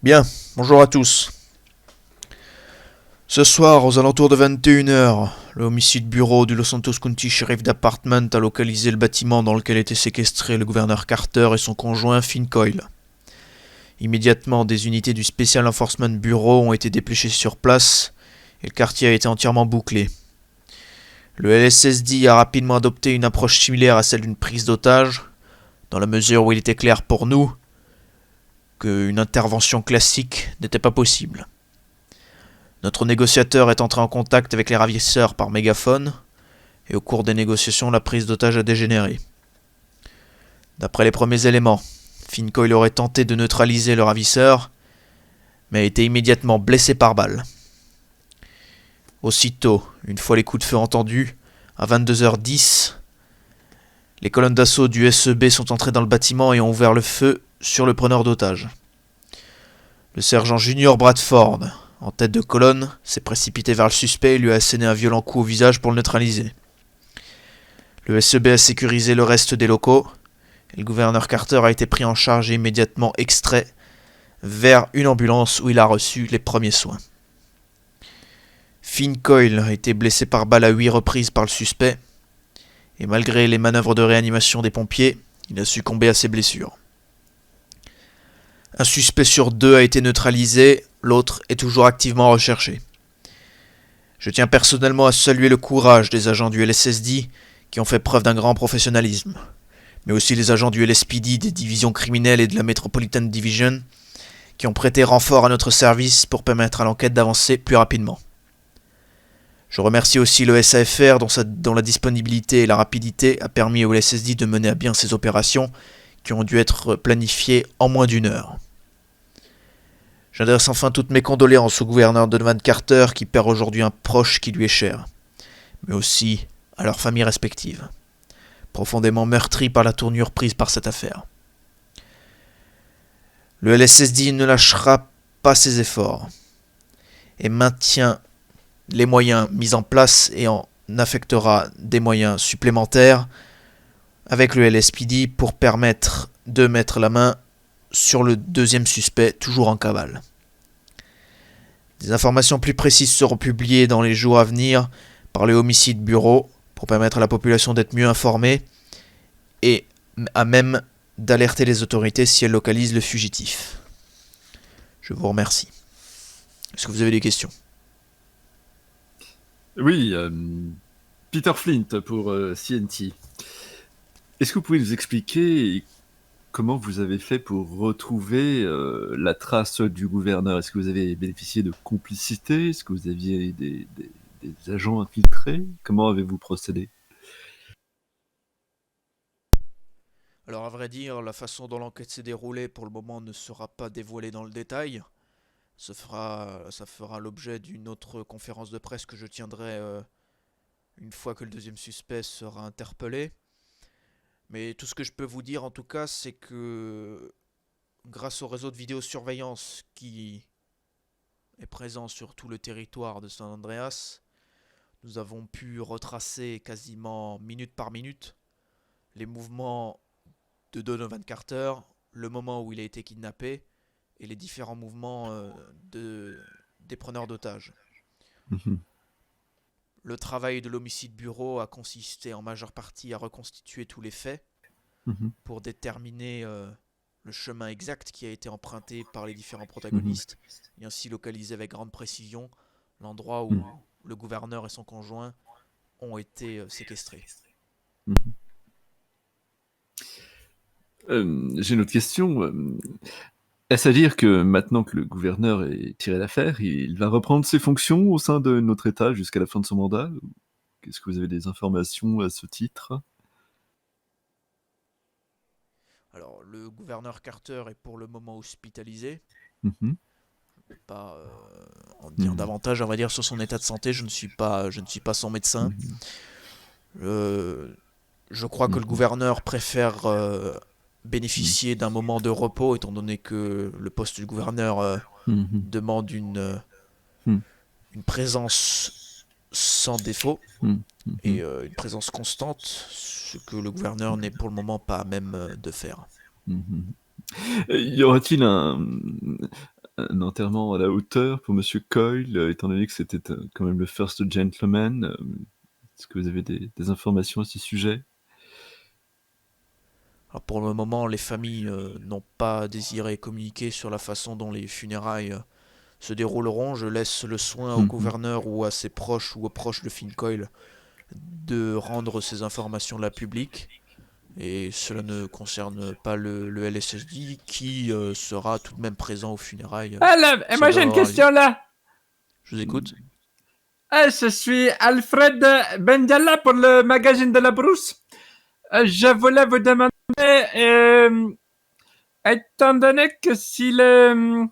Bien, bonjour à tous. Ce soir, aux alentours de 21h, le homicide bureau du Los Santos County Sheriff Department a localisé le bâtiment dans lequel étaient séquestrés le gouverneur Carter et son conjoint Finn Coyle. Immédiatement, des unités du Special Enforcement Bureau ont été dépêchées sur place et le quartier a été entièrement bouclé. Le LSSD a rapidement adopté une approche similaire à celle d'une prise d'otage, dans la mesure où il était clair pour nous qu'une intervention classique n'était pas possible. Notre négociateur est entré en contact avec les ravisseurs par mégaphone, et au cours des négociations, la prise d'otage a dégénéré. D'après les premiers éléments, Finn Coyle aurait tenté de neutraliser le ravisseur, mais a été immédiatement blessé par balle. Aussitôt, une fois les coups de feu entendus, à 22h10, les colonnes d'assaut du SEB sont entrées dans le bâtiment et ont ouvert le feu sur le preneur d'otage. Le sergent Junior Bradford, en tête de colonne, s'est précipité vers le suspect et lui a asséné un violent coup au visage pour le neutraliser. Le SEB a sécurisé le reste des locaux, et le gouverneur Carter a été pris en charge et immédiatement extrait vers une ambulance où il a reçu les premiers soins. Finn Coyle a été blessé par balle à 8 reprises par le suspect, et malgré les manœuvres de réanimation des pompiers, il a succombé à ses blessures. Un suspect sur deux a été neutralisé, l'autre est toujours activement recherché. Je tiens personnellement à saluer le courage des agents du LSSD qui ont fait preuve d'un grand professionnalisme, mais aussi les agents du LSPD des divisions criminelles et de la Metropolitan Division qui ont prêté renfort à notre service pour permettre à l'enquête d'avancer plus rapidement. Je remercie aussi le SAFR dont la disponibilité et la rapidité a permis au LSSD de mener à bien ces opérations qui ont dû être planifiées en moins d'une heure. J'adresse enfin toutes mes condoléances au gouverneur Donovan Carter qui perd aujourd'hui un proche qui lui est cher, mais aussi à leurs familles respectives, profondément meurtries par la tournure prise par cette affaire. Le LSSD ne lâchera pas ses efforts et maintient les moyens mis en place et en affectera des moyens supplémentaires avec le LSPD pour permettre de mettre la main sur le deuxième suspect toujours en cavale. Des informations plus précises seront publiées dans les jours à venir par le Homicide Bureau pour permettre à la population d'être mieux informée et à même d'alerter les autorités si elles localisent le fugitif. Je vous remercie. Est-ce que vous avez des questions ? Oui, Peter Flint pour CNT. Est-ce que vous pouvez nous expliquer comment vous avez fait pour retrouver la trace du gouverneur? Est-ce que vous avez bénéficié de complicité? Est-ce que vous aviez des agents infiltrés? Comment avez-vous procédé? Alors à vrai dire, la façon dont l'enquête s'est déroulée pour le moment ne sera pas dévoilée dans le détail. Ça fera l'objet d'une autre conférence de presse que je tiendrai une fois que le deuxième suspect sera interpellé. Mais tout ce que je peux vous dire en tout cas, c'est que grâce au réseau de vidéosurveillance qui est présent sur tout le territoire de San Andreas, nous avons pu retracer quasiment minute par minute les mouvements de Donovan Carter, le moment où il a été kidnappé et les différents mouvements des preneurs d'otages. Mhm. Le travail de l'homicide bureau a consisté en majeure partie à reconstituer tous les faits Mhm. pour déterminer le chemin exact qui a été emprunté par les différents Mhm. protagonistes et ainsi localiser avec grande précision l'endroit Mhm. où le gouverneur et son conjoint ont été séquestrés. Mhm. J'ai une autre question. Est-ce à dire que maintenant que le gouverneur est tiré d'affaire, il va reprendre ses fonctions au sein de notre État jusqu'à la fin de son mandat? Est-ce que vous avez des informations à ce titre? Alors, le gouverneur Carter est pour le moment hospitalisé. Mhm. Je ne peux pas en dire Mhm. davantage, on va dire, sur son état de santé. Je ne suis pas son médecin. Mhm. Euh, je crois que le Mhm. gouverneur préfère Mhm. bénéficier d'un moment de repos, étant donné que le poste du gouverneur Mhm. demande une présence sans défaut Mhm. et Mhm. une présence constante, ce que le gouverneur n'est pour le moment pas à même de faire. Mhm. Y aurait-il un enterrement à la hauteur pour Monsieur Coyle, étant donné que c'était quand même le First Gentleman. Est-ce que vous avez des informations à ce sujet? Alors pour le moment, les familles n'ont pas désiré communiquer sur la façon dont les funérailles se dérouleront. Je laisse le soin au Mhm. gouverneur ou à ses proches ou aux proches de Finn Coyle de rendre ces informations-là publiques. Et cela ne concerne pas le LSSD qui sera tout de même présent aux funérailles Ah là, et si elles moi j'ai doivent une avoir lieu. question là. Je vous écoute. Ah, je suis Alfred Bendialla pour le magazine de la Brousse. Je voulais vous demander, euh, étant donné que si le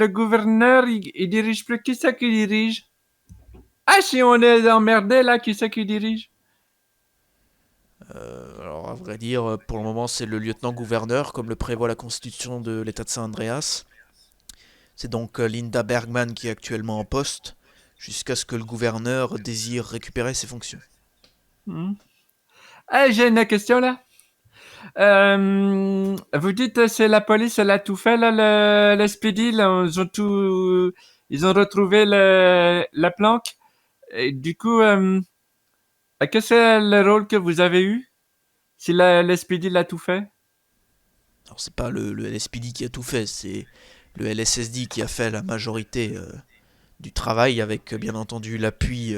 gouverneur il dirige plus, qui c'est qui dirige? Ah, si on est emmerdé là, qui c'est qui dirige? Alors à vrai dire, pour le moment c'est le lieutenant-gouverneur comme le prévoit la constitution de l'État de Saint-Andreas. C'est donc Linda Bergman qui est actuellement en poste jusqu'à ce que le gouverneur désire récupérer ses fonctions. Hmm. Ah, j'ai une question là. Vous dites c'est la police, elle a tout fait là, le SPD, là, ils ont retrouvé la planque. Et du coup, qu'est-ce que c'est le rôle que vous avez eu? Si le SPD l'a tout fait? Alors c'est pas le LSPD qui a tout fait, c'est le LSSD qui a fait la majorité du travail avec bien entendu l'appui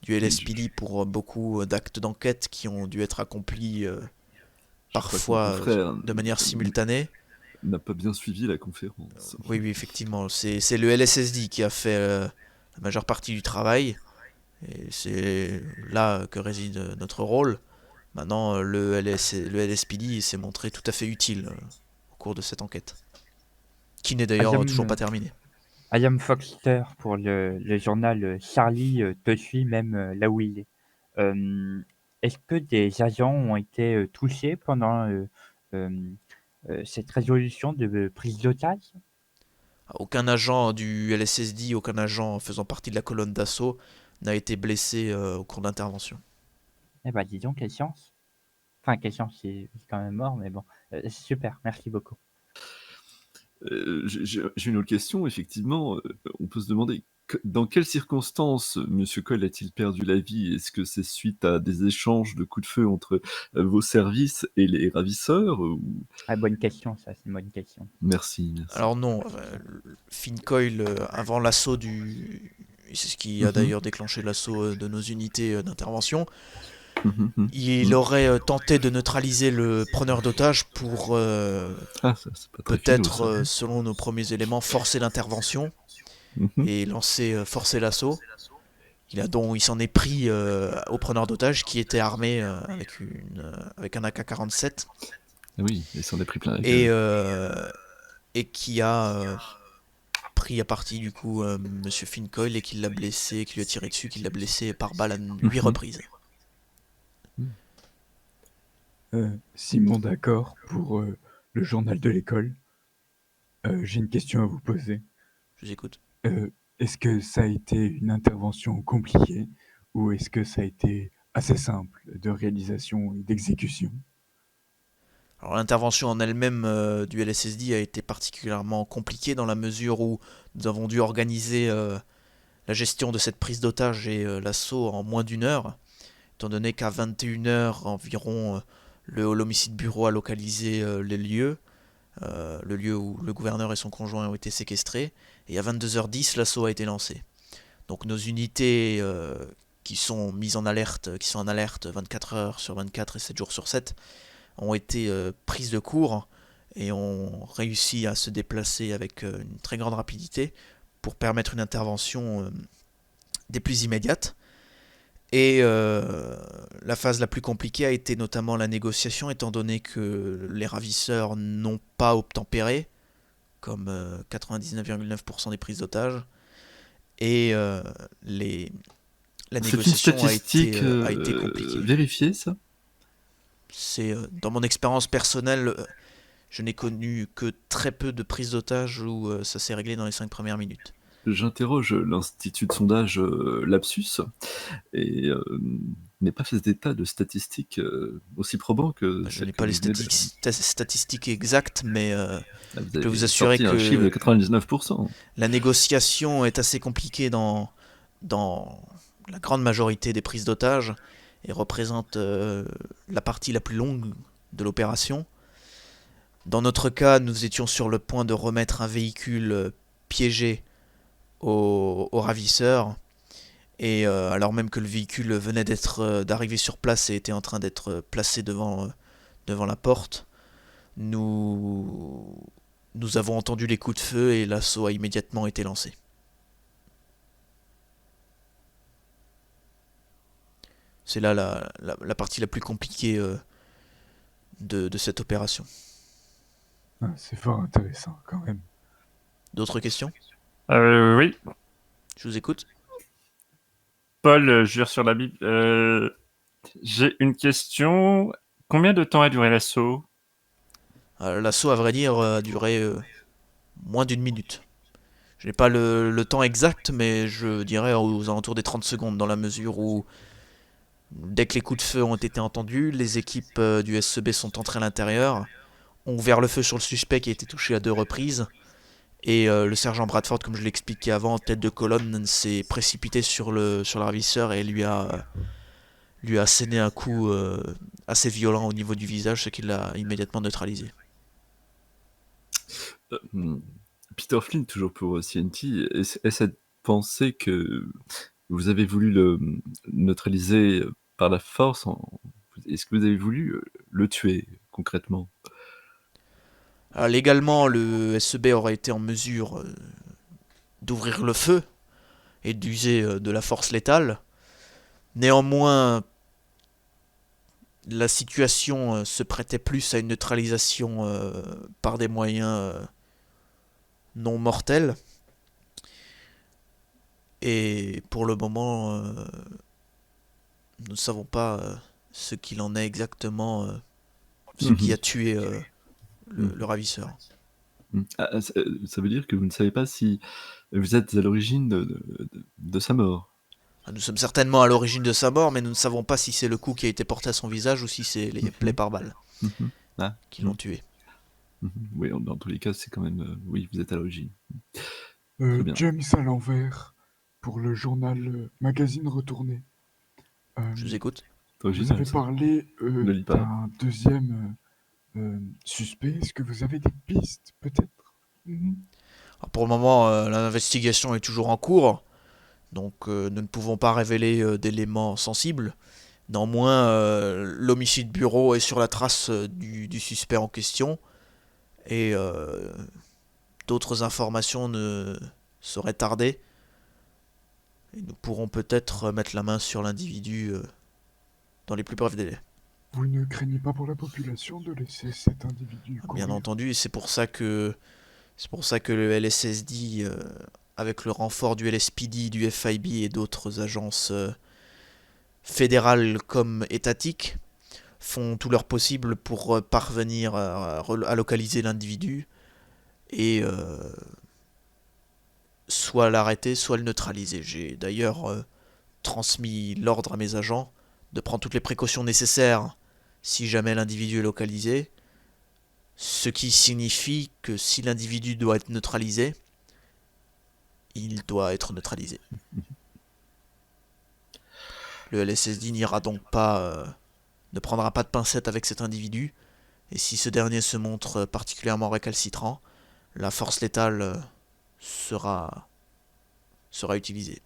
du Oui, LSPD pour beaucoup d'actes d'enquête qui ont dû être accomplis je crois que mon parfois confrère de manière simultanée. n'a pas bien suivi la conférence. Oui, oui, effectivement, c'est le LSSD qui a fait la majeure partie du travail, et c'est là que réside notre rôle. Maintenant, le LSPD s'est montré tout à fait utile au cours de cette enquête, qui n'est d'ailleurs toujours pas Ayam, terminée. Ayam Foxter pour le journal Charlie te suit même là où il est. Euh, Est-ce que des agents ont été touchés pendant euh, cette résolution de prise d'otage? Aucun agent du LSSD, aucun agent faisant partie de la colonne d'assaut n'a été blessé au cours d'intervention. Eh ben, dis donc, quelle chance. Enfin, quelle chance, c'est quand même mort, mais bon. Super, merci beaucoup. J'ai une autre question, effectivement. On peut se demander dans quelles circonstances Monsieur Cole a-t-il perdu la vie? Est-ce que c'est suite à des échanges de coups de feu entre vos services et les ravisseurs Ah, bonne question, ça, c'est une bonne question. Merci, merci. Alors non, Finn Coyle, avant l'assaut c'est ce qui a Mhm, d'ailleurs déclenché l'assaut de nos unités d'intervention, mhm, mhm, il mhm. aurait tenté de neutraliser le preneur d'otage pour Ah, ça, c'est pas très philo, peut-être, ça. selon nos premiers éléments, forcer l'intervention Mhm. et forcer l'assaut. Il s'en est pris au preneur d'otage qui était armé avec un AK-47 Ah oui, il s'en est pris plein la et, gueule. et qui a pris à partie du coup Monsieur Finn Coyle et qui l'a blessé, qui lui a tiré dessus, qui l'a blessé par balle à 8 Mhm. reprises. Simon d'accord pour le journal de l'école. J'ai une question à vous poser. Je vous écoute. Est-ce que ça a été une intervention compliquée ou est-ce que ça a été assez simple de réalisation et d'exécution? Alors l'intervention en elle-même du LSSD a été particulièrement compliquée dans la mesure où nous avons dû organiser la gestion de cette prise d'otage et l'assaut en moins d'une heure, étant donné qu'à 21 h environ, le Hall Homicide Bureau a localisé les lieux, le lieu où le gouverneur et son conjoint ont été séquestrés, et à 22 h 10, l'assaut a été lancé. Donc nos unités qui sont mises en alerte, qui sont en alerte 24 heures sur 24 et 7 jours sur 7, ont été prises de court et ont réussi à se déplacer avec une très grande rapidité pour permettre une intervention des plus immédiates. Et la phase la plus compliquée a été notamment la négociation, étant donné que les ravisseurs n'ont pas obtempéré, comme 99,9% des prises d'otages, et la C'est une négociation statistique a été compliquée. vérifiée, ça? C'est dans mon expérience personnelle, je n'ai connu que très peu de prises d'otages où ça s'est réglé dans les 5 premières minutes. J'interroge l'institut de sondage Lapsus et n'ai pas fait état de statistiques aussi probants que Je celles n'ai que pas les vous venez de... statistiques exactes, mais Là, vous je peux vous avez assurer sorti un chiffre de que 99%. la négociation est assez compliquée dans la grande majorité des prises d'otages et représente la partie la plus longue de l'opération. Dans notre cas, nous étions sur le point de remettre un véhicule piégé aux ravisseurs. Et alors même que le véhicule venait d'arriver sur place et était en train d'être placé devant la porte, nous, nous avons entendu les coups de feu et l'assaut a immédiatement été lancé. C'est là la partie la plus compliquée de cette opération. Ah, c'est fort intéressant quand même. D'autres questions? Oui, Je vous écoute. Paul, jure sur la Bible. J'ai une question. Combien de temps a duré l'assaut? L'assaut, à vrai dire, a duré moins d'une minute. Je n'ai pas le temps exact, mais je dirais aux alentours des 30 secondes, dans la mesure où, dès que les coups de feu ont été entendus, les équipes du SEB sont entrées à l'intérieur, ont ouvert le feu sur le suspect qui a été touché à 2 reprises, et le sergent Bradford, comme je l'expliquais avant, tête de colonne, s'est précipité sur le ravisseur et lui a asséné un coup assez violent au niveau du visage, ce qui l'a immédiatement neutralisé. Hmm. Peter Flynn, toujours pour CNT, est-ce à penser que vous avez voulu le neutraliser par la force Est-ce que vous avez voulu le tuer, concrètement? Alors, légalement, le SEB aurait été en mesure d'ouvrir le feu et d'user de la force létale. Néanmoins, la situation se prêtait plus à une neutralisation par des moyens non mortels. Et pour le moment, nous ne savons pas ce qu'il en est exactement, ce qui a tué le ravisseur. Ça veut dire que vous ne savez pas si vous êtes à l'origine de sa mort. Nous sommes certainement à l'origine de sa mort, mais nous ne savons pas si c'est le coup qui a été porté à son visage ou si c'est les plaies par balle Ah, qui l'ont tué. Oui, dans tous les cas, c'est quand même... oui, vous êtes à l'origine. Très bien. James à l'envers pour le journal Magazine Retourné. Je vous écoute. Vous Original, avez ça. parlé Ne lis pas. d'un deuxième suspect. Est-ce que vous avez des pistes, peut-être? Alors pour le moment, l'investigation est toujours en cours, donc nous ne pouvons pas révéler d'éléments sensibles. Néanmoins, l'homicide bureau est sur la trace du suspect en question, et d'autres informations ne sauraient tarder. Et nous pourrons peut-être mettre la main sur l'individu dans les plus brefs délais. Vous ne craignez pas pour la population de laisser cet individu courir? Bien entendu, et c'est pour ça que le LSSD, avec le renfort du LSPD, du FIB et d'autres agences fédérales comme étatiques, font tout leur possible pour parvenir à localiser l'individu et soit l'arrêter, soit le neutraliser. J'ai d'ailleurs transmis l'ordre à mes agents de prendre toutes les précautions nécessaires si jamais l'individu est localisé, ce qui signifie que si l'individu doit être neutralisé, il doit être neutralisé. Le LSSD n'ira donc pas, ne prendra pas de pincettes avec cet individu, et si ce dernier se montre particulièrement récalcitrant, la force létale sera utilisée.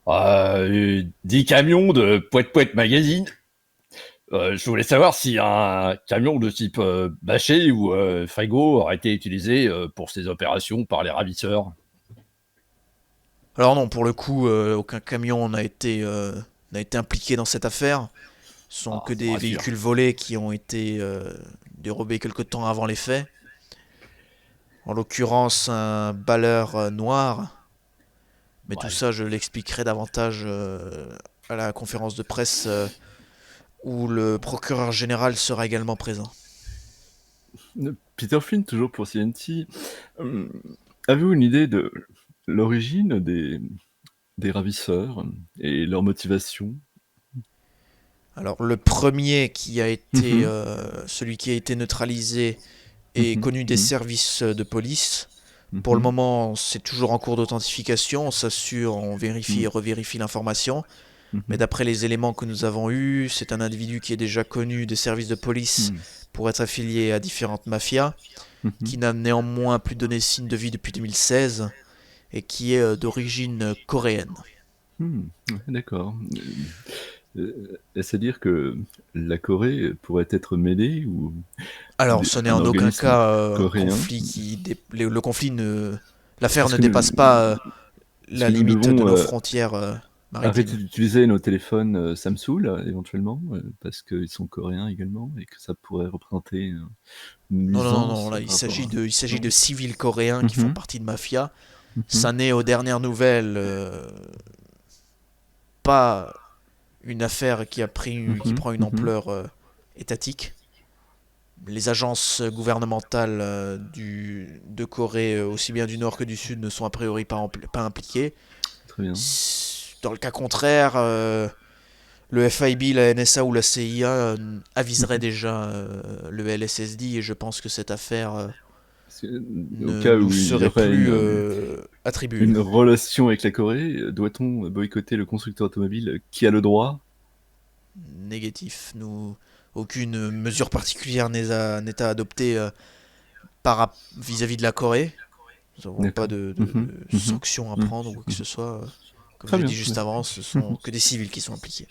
10 camions de Pouet Pouet Magazine. Je voulais savoir si un camion de type bâché ou frigo aurait été utilisé pour ces opérations par les ravisseurs. Alors non, pour le coup, aucun camion n'a été impliqué dans cette affaire. Ce sont que des véhicules volés qui ont été dérobés quelque temps avant les faits. En l'occurrence, un balleur noir. Mais tout ça, je l'expliquerai davantage à la conférence de presse où le procureur général sera également présent. Peter Flynn, toujours pour CNT. Avez-vous une idée de l'origine des ravisseurs et leur motivation. Alors le premier qui a été, Mhm. celui qui a été neutralisé est Mhm. connu des Mhm. services de police. Pour le Mhm. moment, c'est toujours en cours d'authentification, on s'assure, on vérifie et Mhm. revérifie l'information. Mais Mhm. d'après les éléments que nous avons eus, c'est un individu qui est déjà connu des services de police Mhm. pour être affilié à différentes mafias, Mhm. qui n'a néanmoins plus donné signe de vie depuis 2016 et qui est d'origine coréenne. Ouais, d'accord. Est-ce à dire que la Corée pourrait être mêlée ou Alors, ce n'est un en aucun organisme cas un coréen? conflit le conflit ne, l'affaire Est-ce ne que nous, dépasse pas est-ce la que nous limite de devons nos frontières arrêter maritimes. d'utiliser nos téléphones Samsung éventuellement parce qu'ils sont coréens également et que ça pourrait représenter une Non, non, non, non, nuisance là, par rapport à... il s'agit de Non. civils coréens qui font Mhm. partie de mafia. Mhm. Ça n'est aux dernières nouvelles pas une affaire qui Mhm. prend une Mhm. ampleur étatique. Les agences gouvernementales de Corée, aussi bien du Nord que du Sud, ne sont a priori pas impliquées. Très bien. Dans le cas contraire, le FIB, la NSA ou la CIA aviserait Mhm. déjà le LSSD et je pense que cette affaire Parce que, au ne cas nous où il y serait aurait plus attribuée. une relation avec la Corée, doit-on boycotter le constructeur automobile qui a le droit? Négatif. Aucune mesure particulière n'est à adopter vis-à-vis de la Corée. Nous n'avons pas D'accord. Mhm. de Mhm. sanctions à Mhm. prendre ou quoi que ce Mhm. soit. Comme je Très l'ai bien. dit juste D'accord. avant, ce sont Mhm. que des civils qui sont impliqués.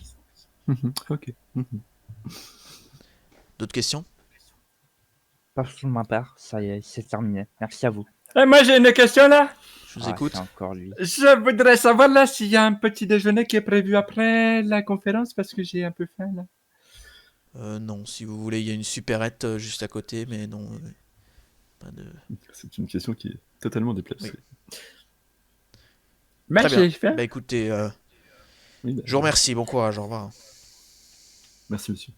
Mhm. Ok. Mhm. D'autres questions? Pas pour ma part, ça y est, c'est terminé. Merci à vous. Et moi, j'ai une question là. Je vous Ah, c'est écoute. encore lui. Je voudrais savoir là s'il y a un petit déjeuner qui est prévu après la conférence parce que j'ai un peu faim là. Non, si vous voulez, il y a une supérette juste à côté, mais non, pas de... C'est une question qui est totalement Oui. déplacée. Très bien. J'ai faim. Bah écoutez, Oui, bah, je vous remercie, bon courage, au revoir. merci, monsieur.